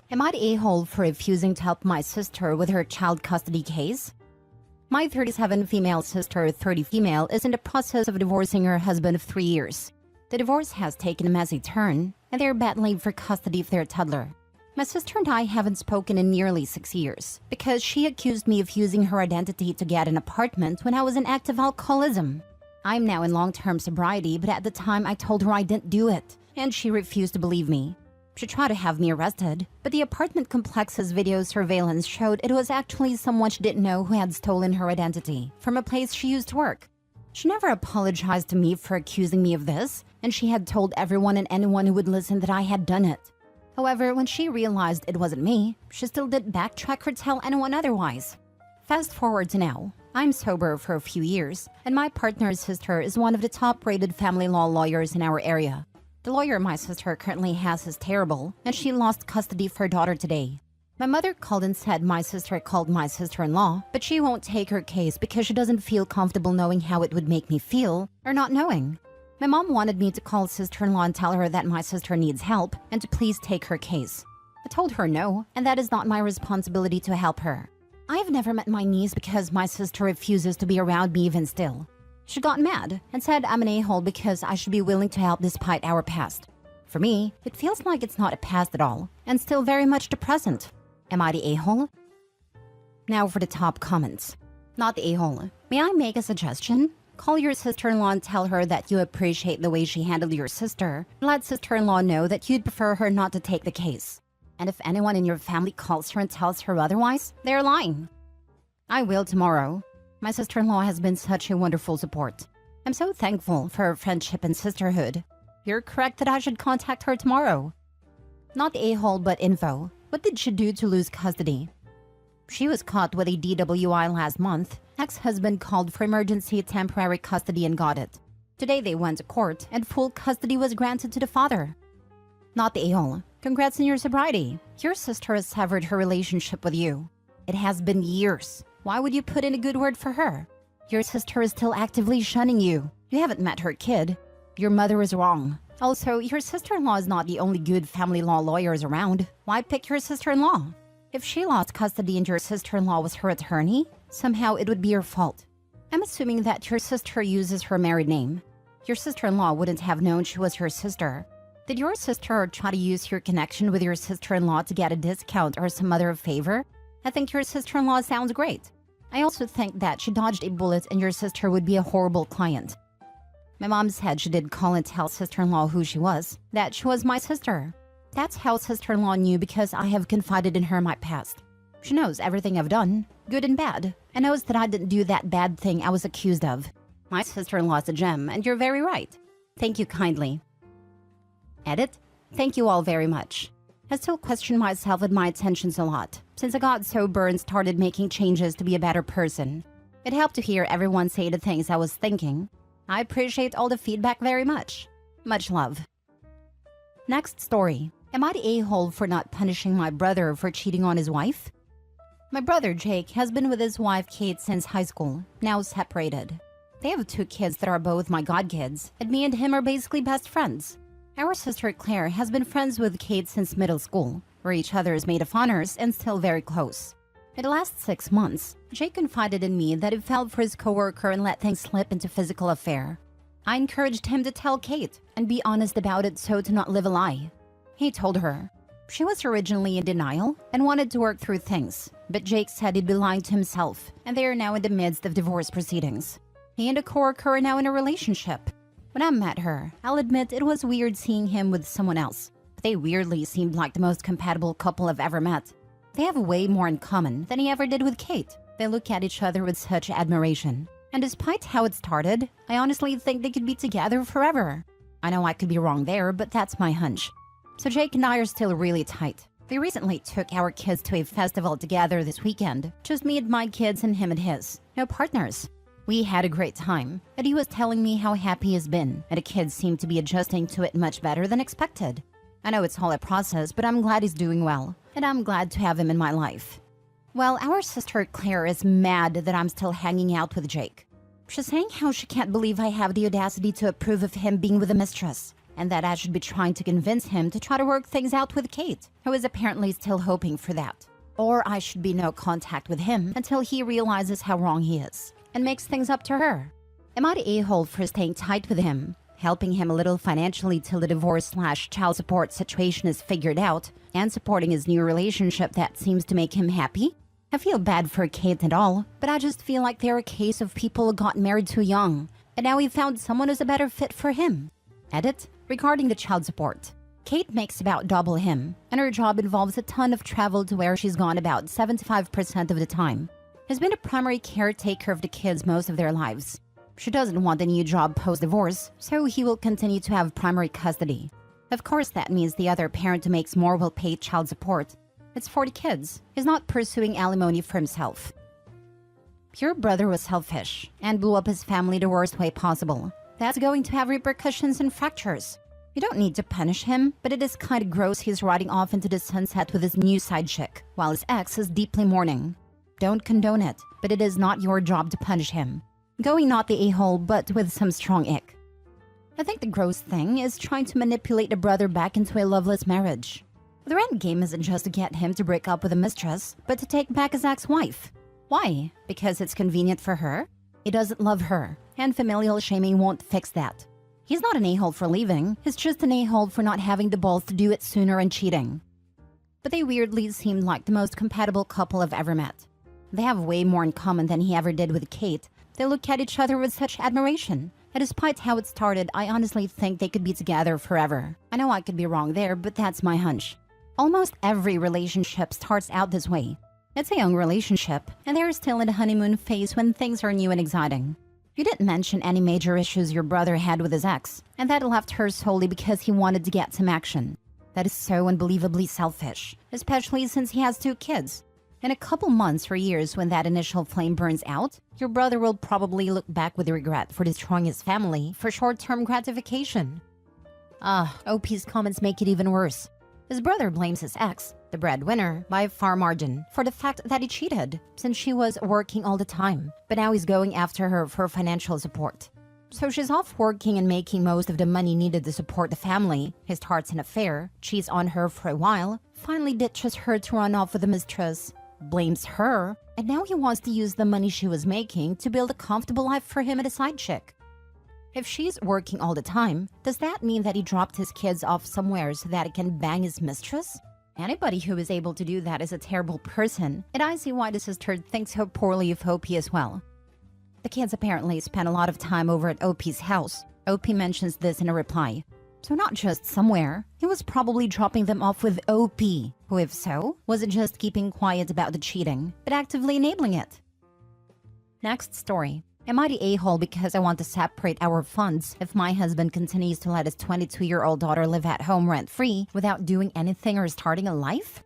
Am I the a-hole for refusing to help my sister with her child custody case? My 37 female sister, 30 female, is in the process of divorcing her husband of 3 years. The divorce has taken a messy turn, and they're battling for custody of their toddler. My sister and I haven't spoken in nearly 6 years because she accused me of using her identity to get an apartment when I was in active alcoholism. I'm now in long-term sobriety, but at the time I told her I didn't do it, and she refused to believe me. She tried to have me arrested, but the apartment complex's video surveillance showed it was actually someone she didn't know who had stolen her identity from a place she used to work. She never apologized to me for accusing me of this, and she had told everyone and anyone who would listen that I had done it. However, when she realized it wasn't me, she still didn't backtrack or tell anyone otherwise. Fast forward to now. I'm sober for a few years, and my partner's sister is one of the top-rated family law lawyers in our area. The lawyer my sister currently has is terrible, and she lost custody of her daughter today. My mother called and said my sister called my sister-in-law, but she won't take her case because she doesn't feel comfortable knowing how it would make me feel, or not knowing. My mom wanted me to call sister-in-law and tell her that my sister needs help and to please take her case. I told her no, and that is not my responsibility to help her. I have never met my niece because my sister refuses to be around me even still. She got mad and said I'm an a-hole because I should be willing to help despite our past. For me, it feels like it's not a past at all, and still very much the present. Am I the a-hole? Now for the top comments. Not the a-hole. May I make a suggestion? Call your sister-in-law and tell her that you appreciate the way she handled your sister. Let sister-in-law know that you'd prefer her not to take the case. And if anyone in your family calls her and tells her otherwise, they're lying. I will tomorrow. My sister-in-law has been such a wonderful support. I'm so thankful for her friendship and sisterhood. You're correct that I should contact her tomorrow. Not the a-hole, but info. What did she do to lose custody? She was caught with a DWI last month. Ex-husband called for emergency temporary custody and got it. Today they went to court and full custody was granted to the father. Not the a-hole. Congrats on your sobriety. Your sister has severed her relationship with you. It has been years. Why would you put in a good word for her? Your sister is still actively shunning you. You haven't met her kid. Your mother is wrong. Also, your sister-in-law is not the only good family law lawyers around. Why pick your sister-in-law? If she lost custody and your sister-in-law was her attorney, somehow it would be your fault. I'm assuming that your sister uses her married name. Your sister-in-law wouldn't have known she was your sister. Did your sister try to use your connection with your sister-in-law to get a discount or some other favor? I think your sister-in-law sounds great. I also think that she dodged a bullet and your sister would be a horrible client. My mom said she did call and tell sister-in-law who she was, that she was my sister. That's how sister-in-law knew because I have confided in her my past. She knows everything I've done, good and bad, and knows that I didn't do that bad thing I was accused of. My sister-in-law is a gem, and you're very right. Thank you kindly. Edit. Thank you all very much. I still question myself and my intentions a lot, since I got sober and started making changes to be a better person. It helped to hear everyone say the things I was thinking. I appreciate all the feedback very much. Much love. Next story. Am I the a-hole for not punishing my brother for cheating on his wife? My brother Jake has been with his wife Kate since high school, now separated. They have 2 kids that are both my godkids, and me and him are basically best friends. Our sister Claire has been friends with Kate since middle school. We're each other's maid of honors and still very close. In the last 6 months, Jake confided in me that he fell for his coworker and let things slip into physical affair. I encouraged him to tell Kate and be honest about it so to not live a lie. He told her. She was originally in denial and wanted to work through things, but Jake said he'd be lying to himself, and they are now in the midst of divorce proceedings. He and a coworker are now in a relationship. When I met her, I'll admit it was weird seeing him with someone else. But they weirdly seemed like the most compatible couple I've ever met. They have way more in common than he ever did with Kate. They look at each other with such admiration. And despite how it started, I honestly think they could be together forever. I know I could be wrong there, but that's my hunch. So Jake and I are still really tight. We recently took our kids to a festival together this weekend. Just me and my kids and him and his. No partners. We had a great time, and he was telling me how happy he's been, and the kids seem to be adjusting to it much better than expected. I know it's all a process, but I'm glad he's doing well, and I'm glad to have him in my life. Well, our sister Claire is mad that I'm still hanging out with Jake. She's saying how she can't believe I have the audacity to approve of him being with a mistress. and that I should be trying to convince him to try to work things out with Kate, who is apparently still hoping for that. Or I should be no contact with him until he realizes how wrong he is and makes things up to her. Am I the a-hole for staying tight with him, helping him a little financially till the divorce/child support situation is figured out, and supporting his new relationship that seems to make him happy? I feel bad for Kate and all, but I just feel like they're a case of people who got married too young, and now he found someone who's a better fit for him. Edit. Regarding the child support. Kate makes about double him, and her job involves a ton of travel to where she's gone about 75% of the time. Has been a primary caretaker of the kids most of their lives. She doesn't want a new job post-divorce, so he will continue to have primary custody. Of course, that means the other parent who makes more will pay child support. It's for the kids. He's not pursuing alimony for himself. Your brother was selfish and blew up his family the worst way possible. That's going to have repercussions and fractures. You don't need to punish him, but it is kind of gross he's riding off into the sunset with his new side chick, while his ex is deeply mourning. Don't condone it, but it is not your job to punish him. Going not the a-hole, but with some strong ick. I think the gross thing is trying to manipulate the brother back into a loveless marriage. The end game isn't just to get him to break up with a mistress, but to take back his ex-wife. Why? Because it's convenient for her? He doesn't love her, and familial shaming won't fix that. He's not an a-hole for leaving, he's just an a-hole for not having the balls to do it sooner and cheating. But they weirdly seemed like the most compatible couple I've ever met. They have way more in common than he ever did with Kate. They look at each other with such admiration. And despite how it started, I honestly think they could be together forever. I know I could be wrong there, but that's my hunch. Almost every relationship starts out this way. It's a young relationship, and they're still in the honeymoon phase when things are new and exciting. You didn't mention any major issues your brother had with his ex, and that left her solely because he wanted to get some action. That is so unbelievably selfish, especially since he has 2 kids. In a couple months or years when that initial flame burns out, your brother will probably look back with regret for destroying his family for short-term gratification. OP's comments make it even worse. His brother blames his ex, the breadwinner, by a far margin, for the fact that he cheated, since she was working all the time, but now he's going after her for financial support. So she's off working and making most of the money needed to support the family. He starts an affair, cheats on her for a while, finally ditches her to run off with a mistress, blames her, and now he wants to use the money she was making to build a comfortable life for him and a side chick. If she's working all the time, does that mean that he dropped his kids off somewhere so that he can bang his mistress? Anybody who is able to do that is a terrible person, and I see why the sister thinks so poorly of OP as well. The kids apparently spent a lot of time over at OP's house. OP mentions this in a reply. So not just somewhere, he was probably dropping them off with OP, who if so, wasn't just keeping quiet about the cheating, but actively enabling it. Next story. Am I the a-hole because I want to separate our funds if my husband continues to let his 22-year-old daughter live at home rent-free without doing anything or starting a life?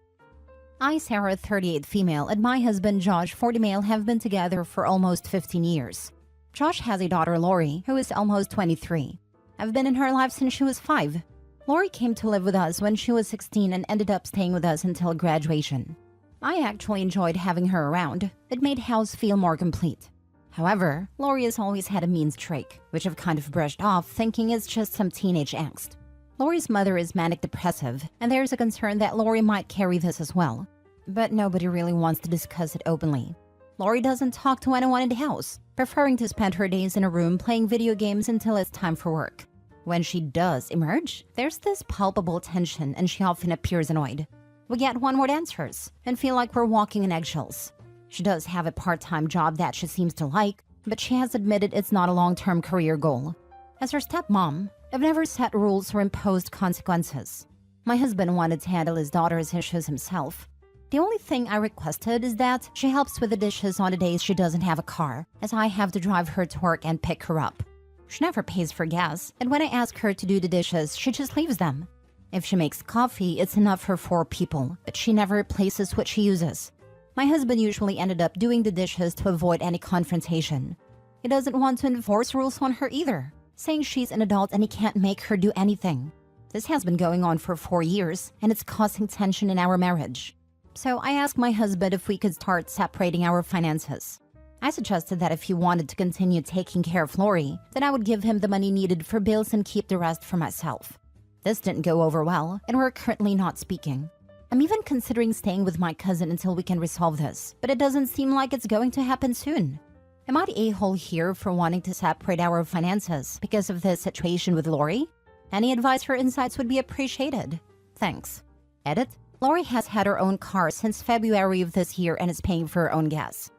I, Sarah, 38 female, and my husband, Josh, 40 male, have been together for almost 15 years. Josh has a daughter, Lori, who is almost 23. I've been in her life since she was 5. Lori came to live with us when she was 16 and ended up staying with us until graduation. I actually enjoyed having her around. It made house feel more complete. However, Lori has always had a mean streak, which I've kind of brushed off thinking is just some teenage angst. Lori's mother is manic-depressive, and there's a concern that Lori might carry this as well. But nobody really wants to discuss it openly. Lori doesn't talk to anyone in the house, preferring to spend her days in a room playing video games until it's time for work. When she does emerge, there's this palpable tension and she often appears annoyed. We get one-word answers and feel like we're walking in eggshells. She does have a part-time job that she seems to like, but she has admitted it's not a long-term career goal. As her stepmom, I've never set rules or imposed consequences. My husband wanted to handle his daughter's issues himself. The only thing I requested is that she helps with the dishes on the days she doesn't have a car, as I have to drive her to work and pick her up. She never pays for gas, and when I ask her to do the dishes, she just leaves them. If she makes coffee, it's enough for 4 people, but she never replaces what she uses. My husband usually ended up doing the dishes to avoid any confrontation. He doesn't want to enforce rules on her either, saying she's an adult and he can't make her do anything. This has been going on for 4 years, and it's causing tension in our marriage. So I asked my husband if we could start separating our finances. I suggested that if he wanted to continue taking care of Lori, then I would give him the money needed for bills and keep the rest for myself. This didn't go over well, and we're currently not speaking. I'm even considering staying with my cousin until we can resolve this, but it doesn't seem like it's going to happen soon. Am I the a-hole here for wanting to separate our finances because of this situation with Lori? Any advice or insights would be appreciated. Thanks. Edit. Lori has had her own car since February of this year and is paying for her own gas.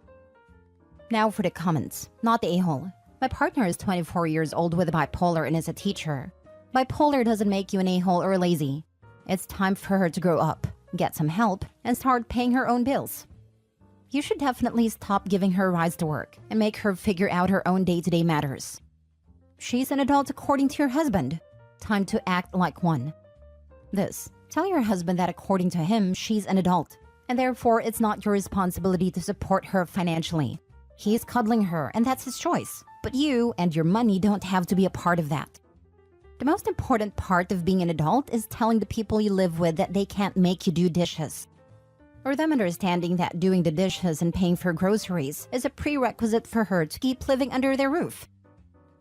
Now for the comments. Not the a-hole. My partner is 24 years old with bipolar and is a teacher. Bipolar doesn't make you an a-hole or lazy. It's time for her to grow up, get some help, and start paying her own bills. You should definitely stop giving her rides to work and make her figure out her own day-to-day matters. She's an adult according to your husband. Time to act like one. This. Tell your husband that according to him, she's an adult, and therefore it's not your responsibility to support her financially. He's cuddling her, and that's his choice. But you and your money don't have to be a part of that. The most important part of being an adult is telling the people you live with that they can't make you do dishes. Or them understanding that doing the dishes and paying for groceries is a prerequisite for her to keep living under their roof.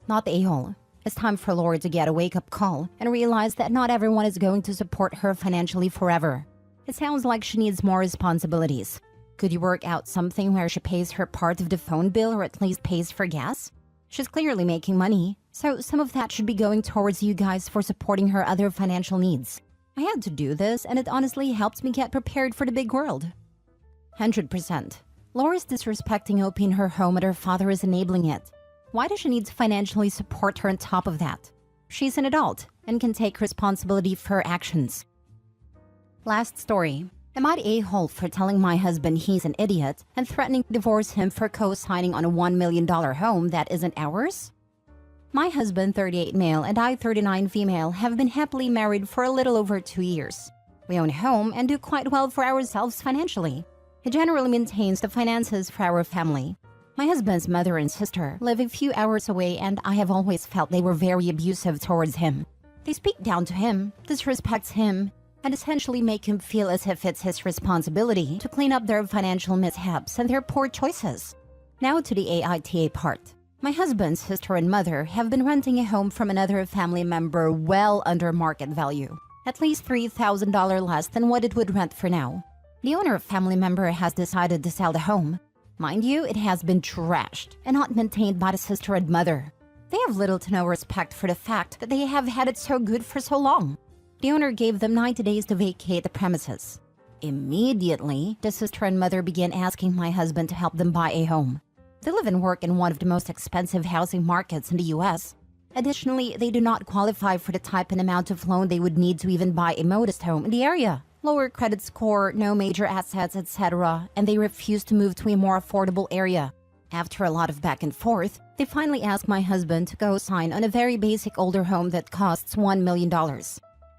Not the a-hole. It's time for Lori to get a wake-up call and realize that not everyone is going to support her financially forever. It sounds like she needs more responsibilities. Could you work out something where she pays her part of the phone bill or at least pays for gas? She's clearly making money, so some of that should be going towards you guys for supporting her other financial needs. I had to do this, and it honestly helps me get prepared for the big world. 100%. Laura's disrespecting OP in her home and her father is enabling it. Why does she need to financially support her on top of that? She's an adult and can take responsibility for her actions. Last story. Am I the a-hole for telling my husband he's an idiot and threatening to divorce him for co-signing on a $1 million home that isn't ours? My husband, 38 male, and I, 39 female, have been happily married for a little over 2 years. We own a home and do quite well for ourselves financially. He generally maintains the finances for our family. My husband's mother and sister live a few hours away, and I have always felt they were very abusive towards him. They speak down to him, disrespect him, and essentially make him feel as if it's his responsibility to clean up their financial mishaps and their poor choices. Now to the AITA part. My husband's sister and mother have been renting a home from another family member well under market value, at least $3,000 less than what it would rent for now. The owner family member has decided to sell the home. Mind you, it has been trashed and not maintained by the sister and mother. They have little to no respect for the fact that they have had it so good for so long. The owner gave them 90 days to vacate the premises. Immediately, the sister and mother began asking my husband to help them buy a home. They live and work in one of the most expensive housing markets in the US. Additionally, they do not qualify for the type and amount of loan they would need to even buy a modest home in the area. Lower credit score, no major assets, etc., and they refuse to move to a more affordable area. After a lot of back and forth, they finally asked my husband to go sign on a very basic older home that costs $1 million.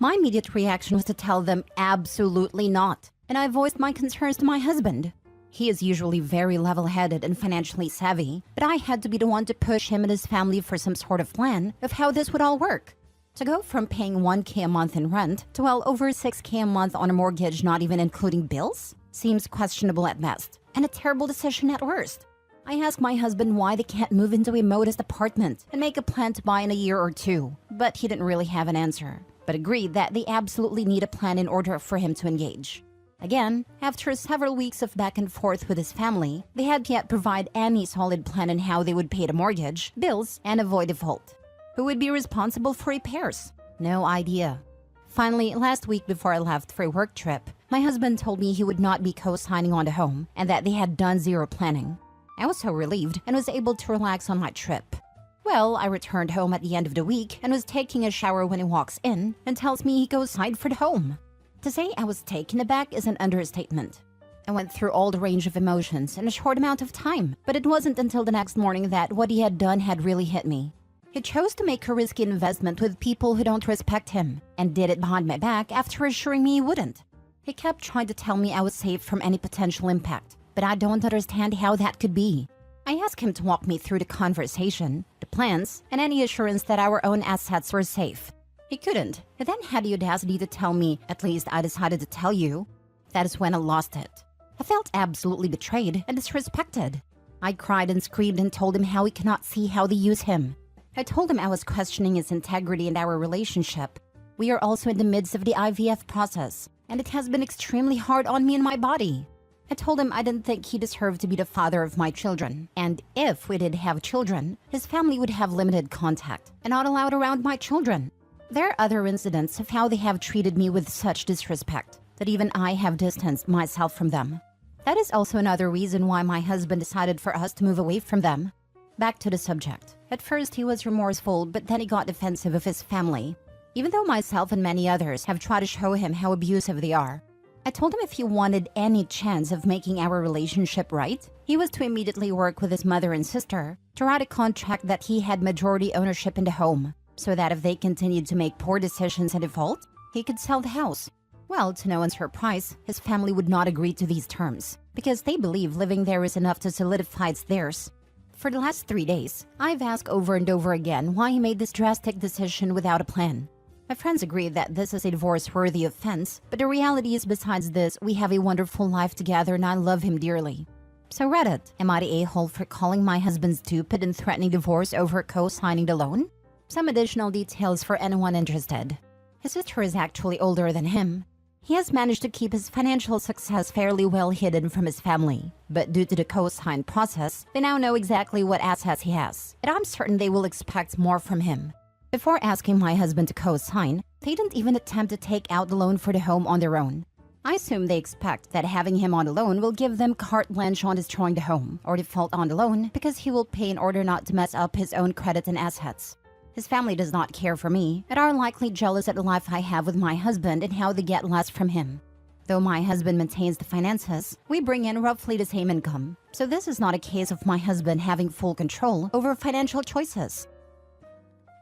My immediate reaction was to tell them absolutely not, and I voiced my concerns to my husband. He is usually very level-headed and financially savvy, but I had to be the one to push him and his family for some sort of plan of how this would all work. To go from paying $1,000 a month in rent to well over $6,000 a month on a mortgage, not even including bills, seems questionable at best, and a terrible decision at worst. I asked my husband why they can't move into a modest apartment and make a plan to buy in a year or two, but he didn't really have an answer, but agreed that they absolutely need a plan in order for him to engage. Again, after several weeks of back and forth with his family, they had yet provide any solid plan on how they would pay the mortgage, bills, and avoid default. Who would be responsible for repairs? No idea. Finally, last week before I left for a work trip, my husband told me he would not be co-signing on the home and that they had done zero planning. I was so relieved and was able to relax on my trip. Well, I returned home at the end of the week and was taking a shower when he walks in and tells me he co-signed for the home. To say I was taken aback is an understatement. I went through all the range of emotions in a short amount of time, but it wasn't until the next morning that what he had done had really hit me. He chose to make a risky investment with people who don't respect him, and did it behind my back after assuring me he wouldn't. He kept trying to tell me I was safe from any potential impact, but I don't understand how that could be. I asked him to walk me through the conversation, the plans, and any assurance that our own assets were safe. He couldn't. He then had the audacity to tell me, "At least I decided to tell you." That is when I lost it. I felt absolutely betrayed and disrespected. I cried and screamed and told him how he cannot see how they use him. I told him I was questioning his integrity and our relationship. We are also in the midst of the IVF process, and it has been extremely hard on me and my body. I told him I didn't think he deserved to be the father of my children, and if we did have children, his family would have limited contact and not allowed around my children. There are other incidents of how they have treated me with such disrespect that even I have distanced myself from them. That is also another reason why my husband decided for us to move away from them. Back to the subject. At first he was remorseful, but then he got defensive of his family. Even though myself and many others have tried to show him how abusive they are. I told him if he wanted any chance of making our relationship right, he was to immediately work with his mother and sister to write a contract that he had majority ownership in the home, so that if they continued to make poor decisions and default, he could sell the house. Well, to no one's surprise, his family would not agree to these terms, because they believe living there is enough to solidify it's theirs. For the last 3 days, I've asked over and over again why he made this drastic decision without a plan. My friends agree that this is a divorce-worthy offense, but the reality is besides this, we have a wonderful life together and I love him dearly. So Reddit, am I the a-hole for calling my husband stupid and threatening divorce over co-signing the loan? Some additional details for anyone interested. His sister is actually older than him. He has managed to keep his financial success fairly well hidden from his family, but due to the co-sign process, they now know exactly what assets he has, and I'm certain they will expect more from him. Before asking my husband to co-sign, they didn't even attempt to take out the loan for the home on their own. I assume they expect that having him on the loan will give them carte blanche on destroying the home, or default on the loan because he will pay in order not to mess up his own credit and assets. His family does not care for me and are likely jealous at the life I have with my husband and how they get less from him. Though my husband maintains the finances, we bring in roughly the same income, so this is not a case of my husband having full control over financial choices.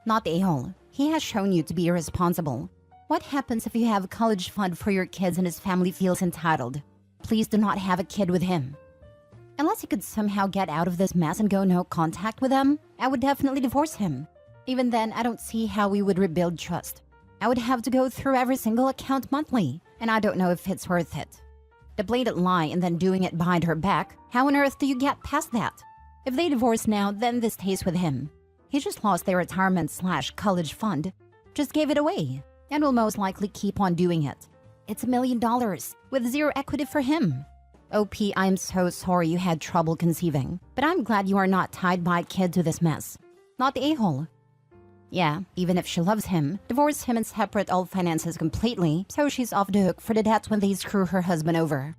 Not the a-hole. He has shown you to be irresponsible. What happens if you have a college fund for your kids and his family feels entitled? Please do not have a kid with him. Unless he could somehow get out of this mess and go no contact with them, I would definitely divorce him. Even then, I don't see how we would rebuild trust. I would have to go through every single account monthly, and I don't know if it's worth it. The blatant lie and then doing it behind her back, how on earth do you get past that? If they divorce now, then this stays with him. He just lost their retirement/college fund, just gave it away, and will most likely keep on doing it. It's $1 million, with zero equity for him. OP, I'm so sorry you had trouble conceiving, but I'm glad you are not tied by a kid to this mess. Not the a-hole. Yeah, even if she loves him, divorce him and separate all finances completely, so she's off the hook for the debts when they screw her husband over.